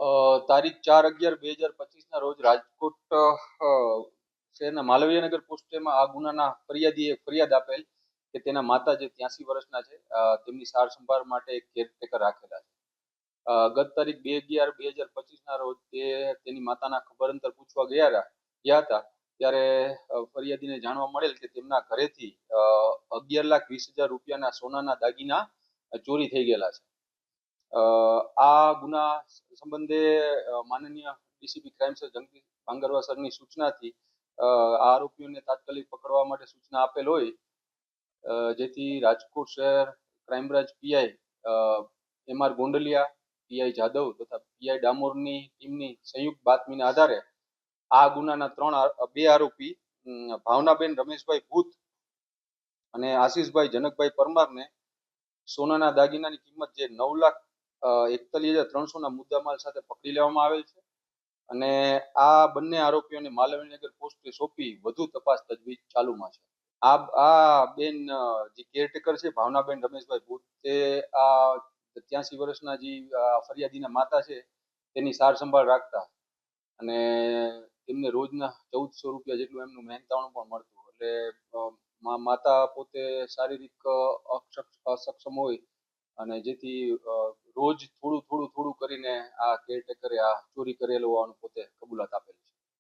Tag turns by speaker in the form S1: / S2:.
S1: તારીખ 4/11/2025 રોજ રાજકોટ શહેરના માલવીયનગર પોસ્ટેમાં આ ગુનાના ફરિયાદીએ ફરિયાદ આપેલ કે તેના માતા જે 83 વર્ષના છે, તેમની સાર સંભાળ માટે એક કેરટેકર રાખેલા છે. ગત તારીખ 2/11/2025 રોજ તેની માતાના ખબર અંતર પૂછવા ગયા હતા, ત્યારે ફરિયાદીને જાણવા મળેલ કે તેમના ઘરેથી 11,20,000 રૂપિયાના સોનાના દાગીના ચોરી થઈ ગયેલા છે. આ ગુના સંબંધે માનનીય ડીસીપી ક્રાઇમ સર જગદીશ ભાંગરવા સરની સૂચનાથી આરોપીઓને તાત્કાલિક પકડવા માટે સૂચના આપેલ હોય, જેથી રાજકોટ શહેર crime branch PI MR Gondaliya, PI Jadav તથા પીઆઈ ડામોરની ટીમની સંયુક્ત બાતમીના આધારે આ ગુનાના બે આરોપી ભાવનાબેન રમેશભાઈ ભૂત અને આશીષભાઈ જનકભાઈ પરમારને સોનાના દાગીનાની કિંમત જે 9,41,300 મુદ્દામાલ સાથે પકડી લેવામાં આવેલ છે અને આ બંને આરોપીઓને માલવીનગર પોસ્ટે સોંપી વધુ તપાસ તજવીજ ચાલુમાં છે. આ બેન જે કેરટેકર છે, ભાવનાબેન રમેશભાઈ ભૂત, તે આ 83 વર્ષના જે ફરિયાદીના માતા છે તેની સાર સંભાળ રાખતા અને તેમને રોજના 1,400 રૂપિયા જેટલું એમનું મહેનતાણું પણ મળતું. એટલે માતા પોતે શારીરિક અસક્ષમ હોય અને જેથી રોજ થોડું કરીને આ કેરટેકરે આ ચોરી કરેલું હોવાનું પોતે કબૂલાત આપેલ છે.